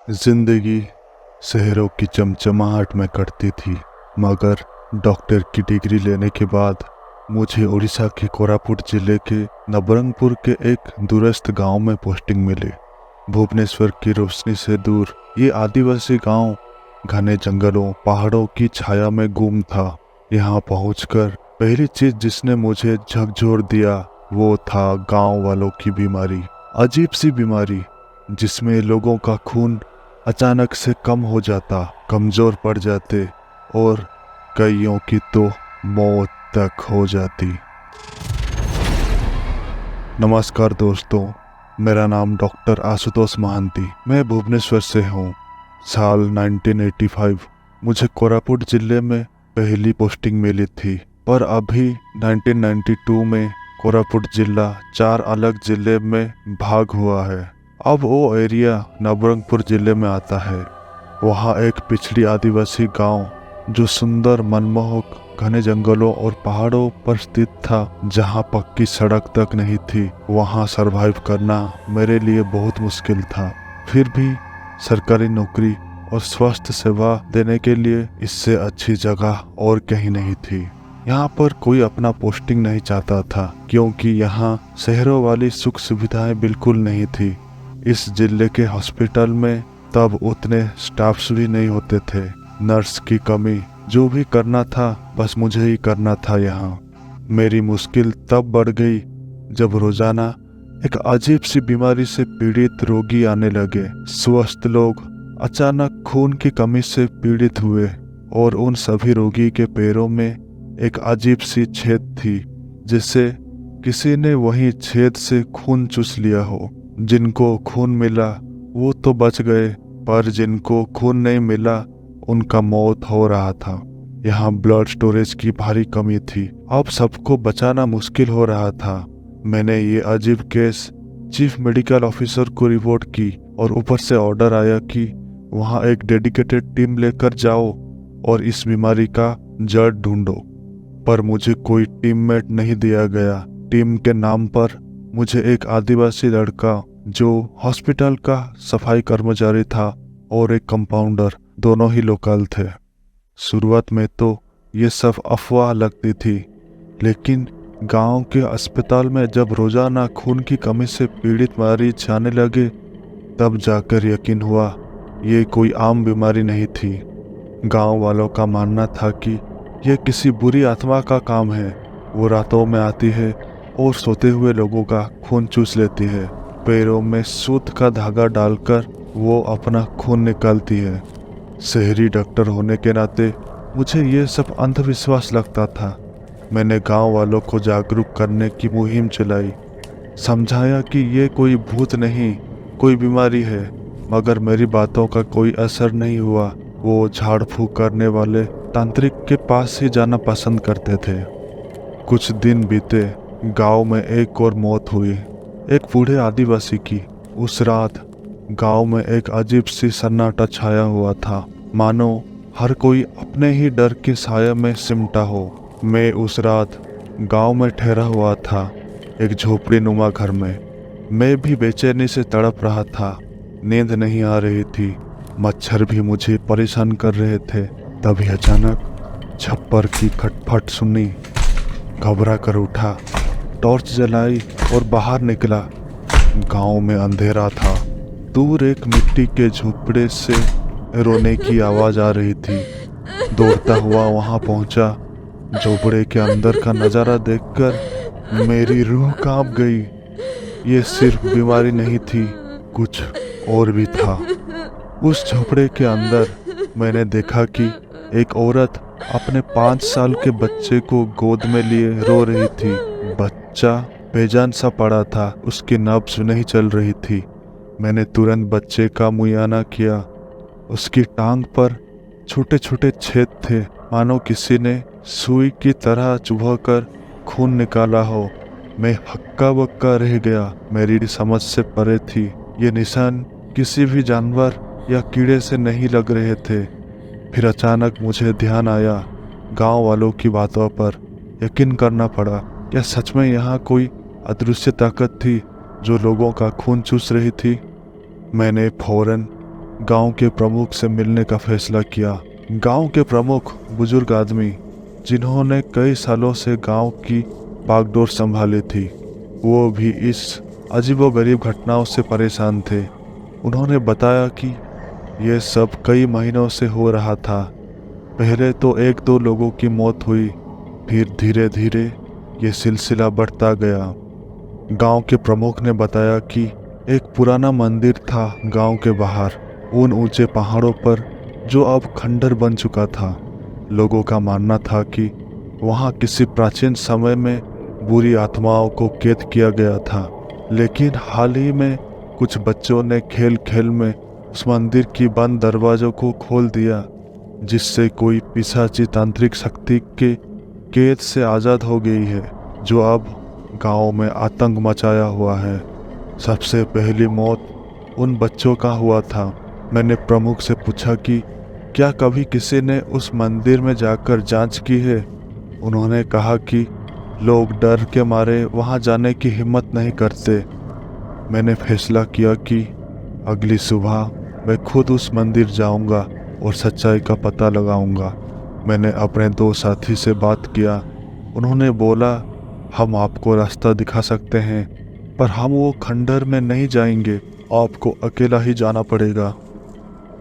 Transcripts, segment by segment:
जिंदगी शहरों की चमचमाहट में कटती थी, मगर डॉक्टर की डिग्री लेने के बाद मुझे उड़ीसा के कोरापुट जिले के नबरंगपुर के एक दूरस्थ गांव में पोस्टिंग मिली। भुवनेश्वर की रोशनी से दूर ये आदिवासी गांव घने जंगलों पहाड़ों की छाया में गुम था। यहाँ पहुंचकर पहली चीज जिसने मुझे झकझोर दिया वो था गांव वालों की बीमारी। अजीब सी बीमारी जिसमें लोगों का खून अचानक से कम हो जाता, कमजोर पड़ जाते और कईयों की तो मौत तक हो जाती। नमस्कार दोस्तों, मेरा नाम डॉक्टर आशुतोष महांती। मैं भुवनेश्वर से हूँ। साल 1985 मुझे कोरापुट जिले में पहली पोस्टिंग मिली थी, पर अभी 1992 में कोरापुट जिला 4 अलग जिले में भाग हुआ है। अब वो एरिया नबरंगपुर जिले में आता है। वहाँ एक पिछड़ी आदिवासी गांव जो सुंदर मनमोहक घने जंगलों और पहाड़ों पर स्थित था, जहाँ पक्की सड़क तक नहीं थी। वहाँ सरवाइव करना मेरे लिए बहुत मुश्किल था। फिर भी सरकारी नौकरी और स्वास्थ्य सेवा देने के लिए इससे अच्छी जगह और कहीं नहीं थी। यहाँ पर कोई अपना पोस्टिंग नहीं चाहता था, क्योंकि यहाँ शहरों वाली सुख सुविधाएं बिल्कुल नहीं थी। इस जिले के हॉस्पिटल में तब उतने स्टाफ्स भी नहीं होते थे। नर्स की कमी, जो भी करना था बस मुझे ही करना था। यहाँ मेरी मुश्किल तब बढ़ गई जब रोजाना एक अजीब सी बीमारी से पीड़ित रोगी आने लगे। स्वस्थ लोग अचानक खून की कमी से पीड़ित हुए और उन सभी रोगी के पैरों में एक अजीब सी छेद थी, जिससे किसी ने वही छेद से खून चूस लिया हो। जिनको खून मिला वो तो बच गए, पर जिनको खून नहीं मिला उनका मौत हो रहा था। यहाँ ब्लड स्टोरेज की भारी कमी थी। अब सबको बचाना मुश्किल हो रहा था। मैंने ये अजीब केस चीफ मेडिकल ऑफिसर को रिपोर्ट की और ऊपर से ऑर्डर आया कि वहाँ एक डेडिकेटेड टीम लेकर जाओ और इस बीमारी का जड़ ढूंढो। पर मुझे कोई टीममेट नहीं दिया गया। टीम के नाम पर मुझे एक आदिवासी लड़का जो हॉस्पिटल का सफाई कर्मचारी था और एक कंपाउंडर, दोनों ही लोकल थे। शुरुआत में तो ये सब अफवाह लगती थी, लेकिन गांव के अस्पताल में जब रोजाना खून की कमी से पीड़ित मरीज आने लगे, तब जाकर यकीन हुआ ये कोई आम बीमारी नहीं थी। गांव वालों का मानना था कि यह किसी बुरी आत्मा का काम है। वो रातों में आती है और सोते हुए लोगों का खून चूस लेती है। पैरों में सूत का धागा डालकर वो अपना खून निकालती है। शहरी डॉक्टर होने के नाते मुझे ये सब अंधविश्वास लगता था। मैंने गांव वालों को जागरूक करने की मुहिम चलाई, समझाया कि ये कोई भूत नहीं, कोई बीमारी है, मगर मेरी बातों का कोई असर नहीं हुआ। वो झाड़ फूक करने वाले तांत्रिक के पास ही जाना पसंद करते थे। कुछ दिन बीते, गांव में एक और मौत हुई, एक बूढ़े आदिवासी की। उस रात गांव में एक अजीब सी सन्नाटा छाया हुआ था, मानो हर कोई अपने ही डर के साये में सिमटा हो। मैं उस रात गांव में ठहरा हुआ था, एक झोपड़ी नुमा घर में। मैं भी बेचैनी से तड़प रहा था। नींद नहीं आ रही थी, मच्छर भी मुझे परेशान कर रहे थे। तभी अचानक छप्पर की खटपट सुनी। घबरा कर उठा, टॉर्च जलाई और बाहर निकला। गांव में अंधेरा था। दूर एक मिट्टी के झोपड़े से रोने की आवाज आ रही थी। दौड़ता हुआ वहां पहुंचा। झोपड़े के अंदर का नजारा देखकर मेरी रूह कांप गई। ये सिर्फ बीमारी नहीं थी, कुछ और भी था। उस झोपड़े के अंदर मैंने देखा कि एक औरत अपने 5 साल के बच्चे को गोद में लिए रो रही थी। बच्चा बेजान सा पड़ा था, उसकी नब्ज नहीं चल रही थी। मैंने तुरंत बच्चे का मुआयना किया। उसकी टांग पर छोटे छोटे छेद थे, मानो किसी ने सुई की तरह चुभकर खून निकाला हो। मैं हक्का बक्का रह गया। मेरी समझ से परे थी। ये निशान किसी भी जानवर या कीड़े से नहीं लग रहे थे। फिर अचानक मुझे ध्यान आया, गांव वालों की बातों पर यकीन करना पड़ा। क्या सच में यहाँ कोई अदृश्य ताकत थी जो लोगों का खून चूस रही थी? मैंने फौरन गांव के प्रमुख से मिलने का फैसला किया। गांव के प्रमुख बुजुर्ग आदमी जिन्होंने कई सालों से गांव की बागडोर संभाली थी, वो भी इस अजीबोगरीब घटनाओं से परेशान थे। उन्होंने बताया कि यह सब कई महीनों से हो रहा था। पहले तो एक दो लोगों की मौत हुई, फिर धीरे धीरे ये सिलसिला बढ़ता गया। गांव के प्रमुख ने बताया कि एक पुराना मंदिर था गांव के बाहर, उन ऊंचे पहाड़ों पर, जो अब खंडर बन चुका था। लोगों का मानना था कि वहां किसी प्राचीन समय में बुरी आत्माओं को कैद किया गया था। लेकिन हाल ही में कुछ बच्चों ने खेल खेल में उस मंदिर की बंद दरवाजों को खोल दिया, जिससे कोई पिशाची तांत्रिक शक्ति के कैद से आज़ाद हो गई है, जो अब गांव में आतंक मचाया हुआ है। सबसे पहली मौत उन बच्चों का हुआ था। मैंने प्रमुख से पूछा कि क्या कभी किसी ने उस मंदिर में जाकर जांच की है। उन्होंने कहा कि लोग डर के मारे वहां जाने की हिम्मत नहीं करते। मैंने फैसला किया कि अगली सुबह मैं खुद उस मंदिर जाऊंगा और सच्चाई का पता लगाऊंगा। मैंने अपने दो साथी से बात किया। उन्होंने बोला, हम आपको रास्ता दिखा सकते हैं, पर हम वो खंडर में नहीं जाएंगे, आपको अकेला ही जाना पड़ेगा।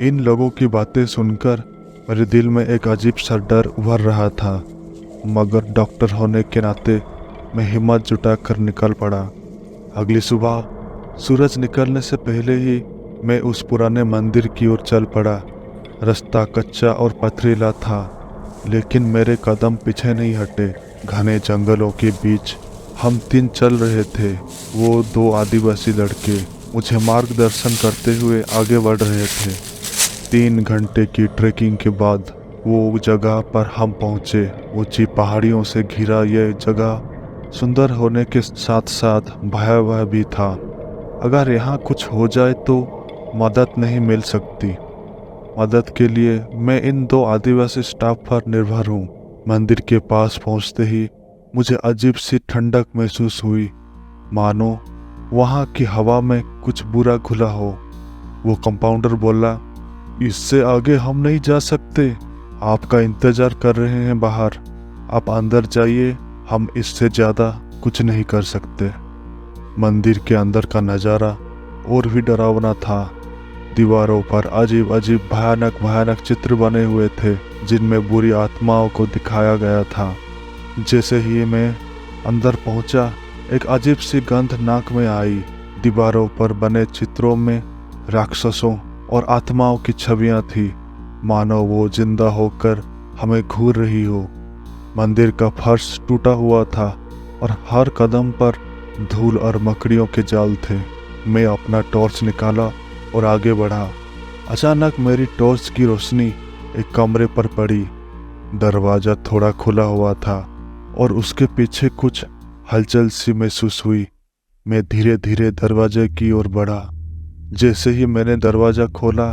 इन लोगों की बातें सुनकर मेरे दिल में एक अजीब सा डर उभर रहा था, मगर डॉक्टर होने के नाते मैं हिम्मत जुटाकर निकल पड़ा। अगली सुबह सूरज निकलने से पहले ही मैं उस पुराने मंदिर की ओर चल पड़ा। रास्ता कच्चा और पथरीला था, लेकिन मेरे कदम पीछे नहीं हटे। घने जंगलों के बीच हम तीन चल रहे थे। वो दो आदिवासी लड़के मुझे मार्गदर्शन करते हुए आगे बढ़ रहे थे। 3 घंटे की ट्रैकिंग के बाद वो जगह पर हम पहुंचे। ऊंची पहाड़ियों से घिरा यह जगह सुंदर होने के साथ साथ भयावह भी था। अगर यहाँ कुछ हो जाए तो मदद नहीं मिल सकती। मदद के लिए मैं इन दो आदिवासी स्टाफ पर निर्भर हूँ। मंदिर के पास पहुँचते ही मुझे अजीब सी ठंडक महसूस हुई, मानो वहाँ की हवा में कुछ बुरा घुला हो। वो कंपाउंडर बोला, इससे आगे हम नहीं जा सकते, आपका इंतजार कर रहे हैं बाहर, आप अंदर जाइए, हम इससे ज़्यादा कुछ नहीं कर सकते। मंदिर के अंदर का नज़ारा और भी डरावना था। दीवारों पर अजीब अजीब भयानक भयानक चित्र बने हुए थे, जिनमें बुरी आत्माओं को दिखाया गया था। जैसे ही मैं अंदर पहुंचा, एक अजीब सी गंध नाक में आई। दीवारों पर बने चित्रों में राक्षसों और आत्माओं की छवियां थी, मानो वो जिंदा होकर हमें घूर रही हो। मंदिर का फर्श टूटा हुआ था और हर कदम पर धूल और मकड़ियों के जाल थे। मैं अपना टॉर्च निकाला और आगे बढ़ा। अचानक मेरी टॉर्च की रोशनी एक कमरे पर पड़ी। दरवाज़ा थोड़ा खुला हुआ था और उसके पीछे कुछ हलचल सी महसूस हुई। मैं धीरे धीरे दरवाजे की ओर बढ़ा। जैसे ही मैंने दरवाज़ा खोला,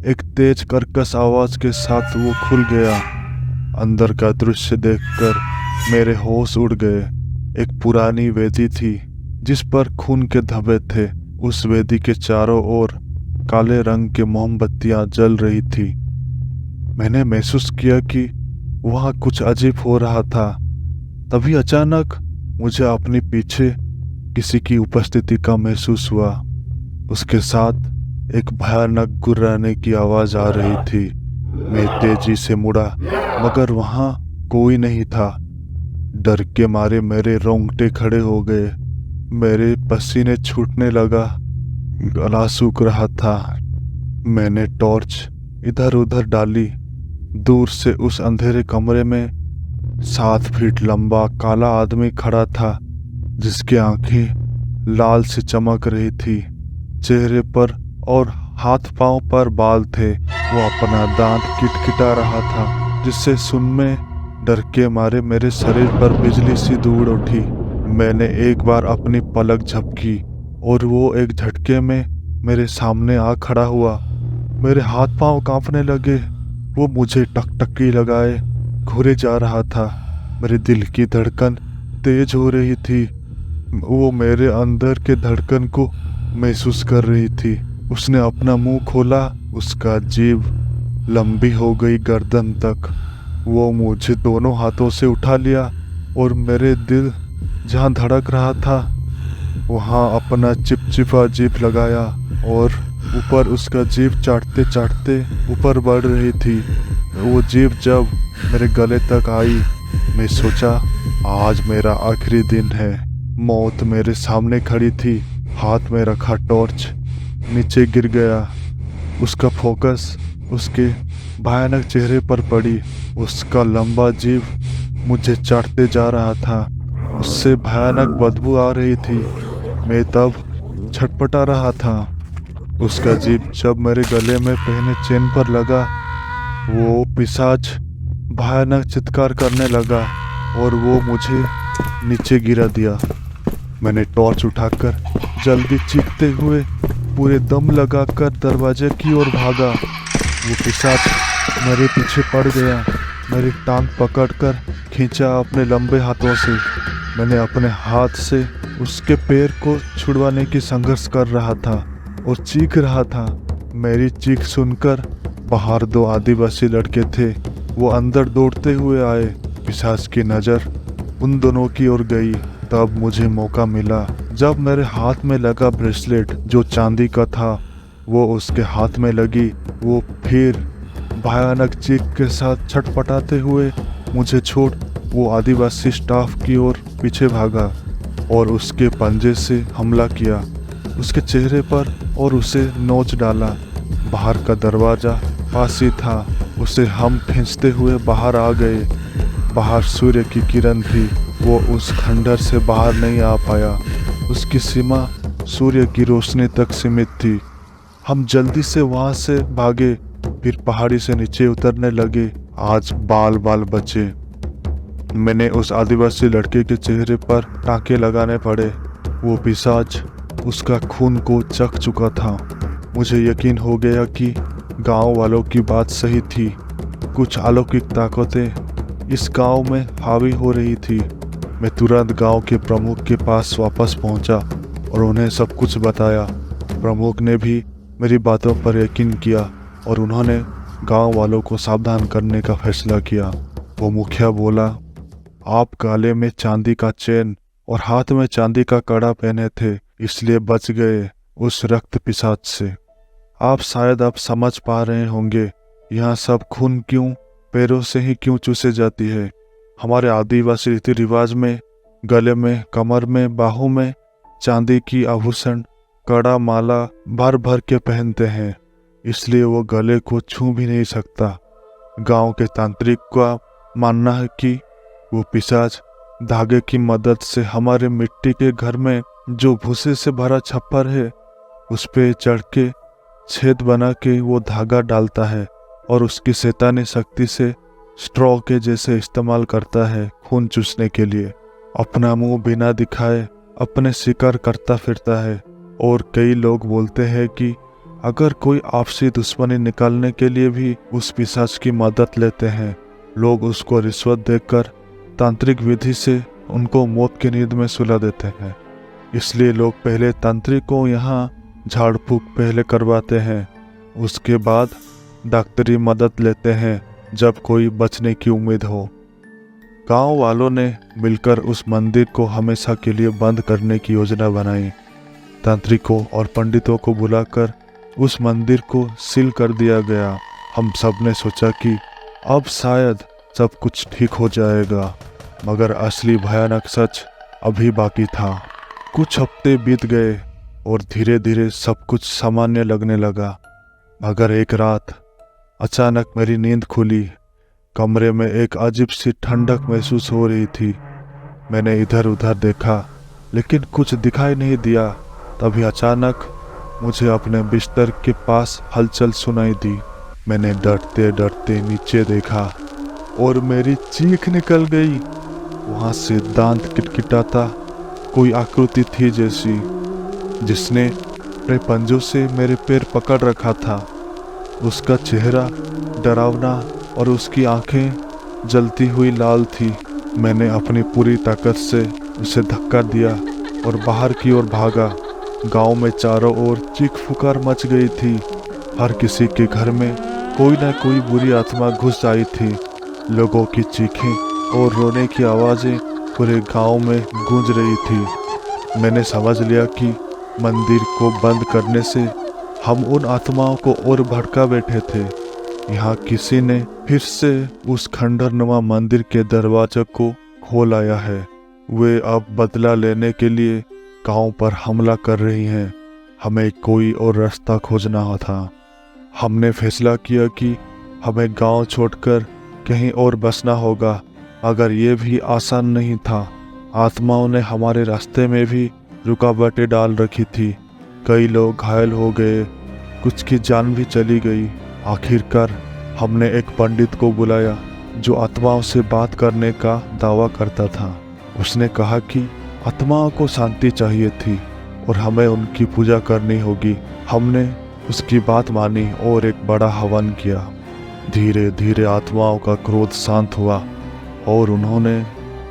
एक तेज कर्कश आवाज़ के साथ वो खुल गया। अंदर का दृश्य देखकर मेरे होश उड़ गए। एक पुरानी वेदी थी जिस पर खून के धब्बे थे। उस वेदी के चारों ओर काले रंग की मोमबत्तियां जल रही थी। मैंने महसूस किया कि वहां कुछ अजीब हो रहा था। तभी अचानक मुझे अपने पीछे किसी की उपस्थिति का महसूस हुआ। उसके साथ एक भयानक गुर्राने की आवाज आ रही थी। मैं तेजी से मुड़ा, मगर वहां कोई नहीं था। डर के मारे मेरे रोंगटे खड़े हो गए। मेरे पसीने छूटने लगा, गला सूख रहा था। मैंने टॉर्च इधर उधर डाली। दूर से उस अंधेरे कमरे में 7 फीट लंबा काला आदमी खड़ा था, जिसकी आंखें लाल से चमक रही थी। चेहरे पर और हाथ पांव पर बाल थे। वो अपना दांत किटकिटा रहा था, जिससे सुन में डर के मारे मेरे शरीर पर बिजली सी दौड़ उठी। मैंने एक बार अपनी पलक झपकी और वो एक झटके में मेरे सामने आ खड़ा हुआ। मेरे हाथ पांव कांपने लगे। वो मुझे टकटकी लगाए घूरे जा रहा था। मेरे दिल की धड़कन तेज हो रही थी। वो मेरे अंदर के धड़कन को महसूस कर रही थी। उसने अपना मुंह खोला उसका जीभ लंबी हो गई गर्दन तक। वो मुझे दोनों हाथों से उठा लिया और मेरे दिल जहाँ धड़क रहा था वहाँ अपना चिपचिपा जीभ लगाया और ऊपर उसका जीभ चाटते चाटते ऊपर बढ़ रही थी। वो जीभ जब मेरे गले तक आई, मैं सोचा आज मेरा आखिरी दिन है। मौत मेरे सामने खड़ी थी। हाथ में रखा टॉर्च नीचे गिर गया। उसका फोकस उसके भयानक चेहरे पर पड़ी। उसका लंबा जीभ मुझे चाटते जा रहा था। उससे भयानक बदबू आ रही थी। मैं तब छटपटा रहा था। उसका जीभ जब मेरे गले में पहने चेन पर लगा, वो पिशाच भयानक चित्कार करने लगा और वो मुझे नीचे गिरा दिया। मैंने टॉर्च उठाकर जल्दी चीखते हुए पूरे दम लगाकर दरवाजे की ओर भागा। वो पिशाच मेरे पीछे पड़ गया। मेरी टांग पकड़कर खींचा अपने लंबे हाथों से। मैंने अपने हाथ से उसके पैर को छुड़वाने की संघर्ष कर रहा था और चीख रहा था। मेरी चीख सुनकर बाहर दो आदिवासी लड़के थे। वो अंदर दौड़ते हुए आए। पिशाच की नज़र उन दोनों की ओर गई। तब मुझे मौका मिला जब मेरे हाथ में लगा ब्रेसलेट जो चांदी का था वो उसके हाथ में लगी। वो फिर भयानक चीख के साथ छटपटाते हुए मुझे छोड़ वो आदिवासी स्टाफ की ओर पीछे भागा और उसके पंजे से हमला किया उसके चेहरे पर और उसे नोच डाला। बाहर का दरवाज़ा पास ही था। उसे हम खींचते हुए बाहर आ गए। बाहर सूर्य की किरण थी। वो उस खंडर से बाहर नहीं आ पाया। उसकी सीमा सूर्य की रोशनी तक सीमित थी। हम जल्दी से वहाँ से भागे, फिर पहाड़ी से नीचे उतरने लगे। आज बाल बाल बचे। मैंने उस आदिवासी लड़के के चेहरे पर टाँके लगाने पड़े। वो पिशाच उसका खून को चख चुका था। मुझे यकीन हो गया कि गांव वालों की बात सही थी। कुछ अलौकिक ताकतें इस गांव में हावी हो रही थी। मैं तुरंत गांव के प्रमुख के पास वापस पहुंचा और उन्हें सब कुछ बताया। प्रमुख ने भी मेरी बातों पर यकीन किया और उन्होंने गांव वालों को सावधान करने का फैसला किया। वो मुखिया बोला, आप गले में चांदी का चेन और हाथ में चांदी का कड़ा पहने थे, इसलिए बच गए उस रक्त पिशाच से। आप शायद अब समझ पा रहे होंगे यहाँ सब खून क्यों पैरों से ही क्यों चूसे जाती है। हमारे आदिवासी रीति रिवाज में गले में, कमर में, बाहों में चांदी की आभूषण, कड़ा, माला भर भर के पहनते हैं, इसलिए वो गले को छू भी नहीं सकता। गांव के तांत्रिक का मानना है कि वो पिशाच धागे की मदद से हमारे मिट्टी के घर में जो भूसे से भरा छप्पर है उस पे चढ़ के छेद बना के वो धागा डालता है और उसकी शैतानी शक्ति से स्ट्रॉ के जैसे इस्तेमाल करता है खून चूसने के लिए। अपना मुंह बिना दिखाए अपने शिकार करता फिरता है। और कई लोग बोलते हैं कि अगर कोई आपसी दुश्मनी निकालने के लिए भी उस पिशाच की मदद लेते हैं, लोग उसको रिश्वत देकर तांत्रिक विधि से उनको मौत की नींद में सुला देते हैं। इसलिए लोग पहले तांत्रिक को यहाँ झाड़ फूक पहले करवाते हैं, उसके बाद डॉक्टरी मदद लेते हैं जब कोई बचने की उम्मीद हो। गांव वालों ने मिलकर उस मंदिर को हमेशा के लिए बंद करने की योजना बनाई। तांत्रिकों और पंडितों को बुलाकर उस मंदिर को सील कर दिया गया। हम सब ने सोचा कि अब शायद सब कुछ ठीक हो जाएगा, मगर असली भयानक सच अभी बाकी था। कुछ हफ्ते बीत गए और धीरे धीरे सब कुछ सामान्य लगने लगा, मगर एक रात अचानक मेरी नींद खुली। कमरे में एक अजीब सी ठंडक महसूस हो रही थी। मैंने इधर उधर देखा लेकिन कुछ दिखाई नहीं दिया। तभी अचानक मुझे अपने बिस्तर के पास हलचल सुनाई दी। मैंने डरते डरते नीचे देखा और मेरी चीख निकल गई। वहाँ से दांत किटकिटाता कोई आकृति थी जैसी, जिसने अपने पंजों से मेरे पैर पकड़ रखा था। उसका चेहरा डरावना और उसकी आंखें जलती हुई लाल थी। मैंने अपनी पूरी ताकत से उसे धक्का दिया और बाहर की ओर भागा। गांव में चारों ओर चीख पुकार मच गई थी। हर किसी के घर में कोई ना कोई बुरी आत्मा घुस आई थी। लोगों की चीखें और रोने की आवाज़ें पूरे गांव में गूंज रही थी। मैंने समझ लिया कि मंदिर को बंद करने से हम उन आत्माओं को और भड़का बैठे थे। यहाँ किसी ने फिर से उस खंडरनुमा मंदिर के दरवाजे को खोल आया है। वे अब बदला लेने के लिए गांव पर हमला कर रही हैं। हमें कोई और रास्ता खोजना था। हमने फैसला किया कि हमें गांव छोड़कर कहीं और बसना होगा, मगर ये भी आसान नहीं था। आत्माओं ने हमारे रास्ते में भी रुकावटें डाल रखी थी। कई लोग घायल हो गए, कुछ की जान भी चली गई। आखिरकार हमने एक पंडित को बुलाया जो आत्माओं से बात करने का दावा करता था। उसने कहा कि आत्माओं को शांति चाहिए थी और हमें उनकी पूजा करनी होगी। हमने उसकी बात मानी और एक बड़ा हवन किया। धीरे धीरे आत्माओं का क्रोध शांत हुआ और उन्होंने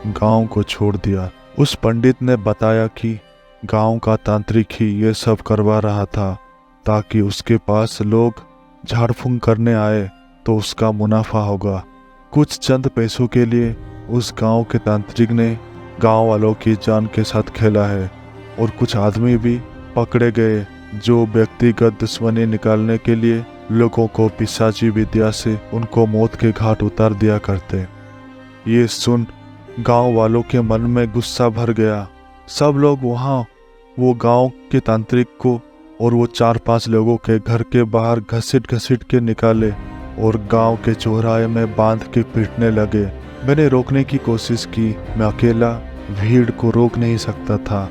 गांव को छोड़ दिया। उस पंडित ने बताया कि गांव का तांत्रिक ही ये सब करवा रहा था ताकि उसके पास लोग झाड़ फूंक करने आए तो उसका मुनाफा होगा। कुछ चंद पैसों के लिए उस गांव के तांत्रिक ने गांव वालों की जान के साथ खेला है और कुछ आदमी भी पकड़े गए जो व्यक्तिगत दुश्मनी निकालने के लिए लोगों को पिशाची विद्या से उनको मौत के घाट उतार दिया करते। ये सुन गांव वालों के मन में गुस्सा भर गया। सब लोग वहां वो गांव के तांत्रिक को और वो 4-5 लोगों के घर के बाहर घसीट घसीट के निकाले और गांव के चौराहे में बांध के पीटने लगे। मैंने रोकने की कोशिश की, मैं अकेला भीड़ को रोक नहीं सकता था।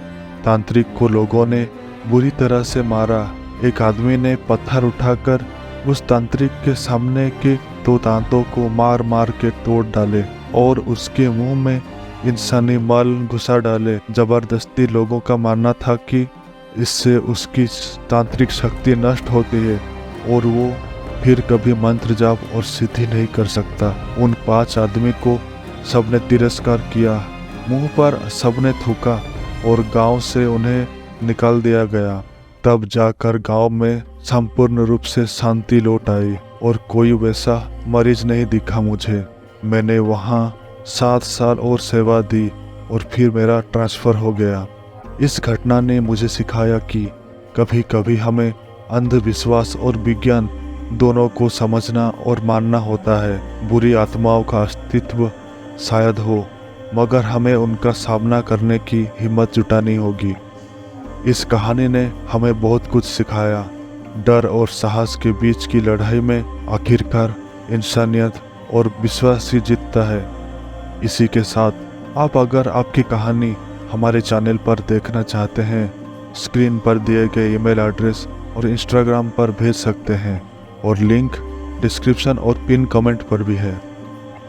तांत्रिक को लोगों ने बुरी तरह से मारा। एक आदमी ने पत्थर उठाकर उस तांत्रिक के सामने के 2 दांतों को मार मार के तोड़ डाले और उसके मुंह में इंसानी मल घुसा डाले। जबरदस्ती लोगों का मानना था कि इससे उसकी तांत्रिक शक्ति नष्ट होती है और वो फिर कभी मंत्र जाप और सिद्धि नहीं कर सकता। उन 5 आदमी को सबने तिरस्कार किया, मुंह पर सबने थूका और गांव से उन्हें निकाल दिया गया। तब जाकर गांव में संपूर्ण रूप से शांति लौट आई और कोई वैसा मरीज नहीं दिखा मुझे। मैंने वहां 7 साल और सेवा दी और फिर मेरा ट्रांसफर हो गया। इस घटना ने मुझे सिखाया कि कभी कभी हमें अंधविश्वास और विज्ञान दोनों को समझना और मानना होता है। बुरी आत्माओं का अस्तित्व शायद हो, मगर हमें उनका सामना करने की हिम्मत जुटानी होगी। इस कहानी ने हमें बहुत कुछ सिखाया। डर और साहस के बीच की लड़ाई में आखिरकार इंसानियत और विश्वास ही जीतता है। इसी के साथ आप अगर आपकी कहानी हमारे चैनल पर देखना चाहते हैं, स्क्रीन पर दिए गए ईमेल एड्रेस और इंस्टाग्राम पर भेज सकते हैं और लिंक डिस्क्रिप्शन और पिन कमेंट पर भी है।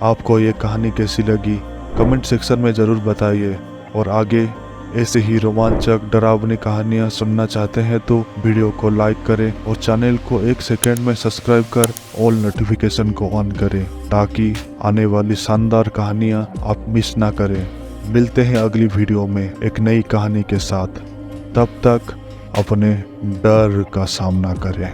आपको ये कहानी कैसी लगी कमेंट सेक्शन में ज़रूर बताइए और आगे ऐसे ही रोमांचक डरावनी कहानियाँ सुनना चाहते हैं तो वीडियो को लाइक करें और चैनल को 1 सेकंड में सब्सक्राइब कर ऑल नोटिफिकेशन को ऑन करें ताकि आने वाली शानदार कहानियाँ आप मिस ना करें। मिलते हैं अगली वीडियो में एक नई कहानी के साथ। तब तक अपने डर का सामना करें।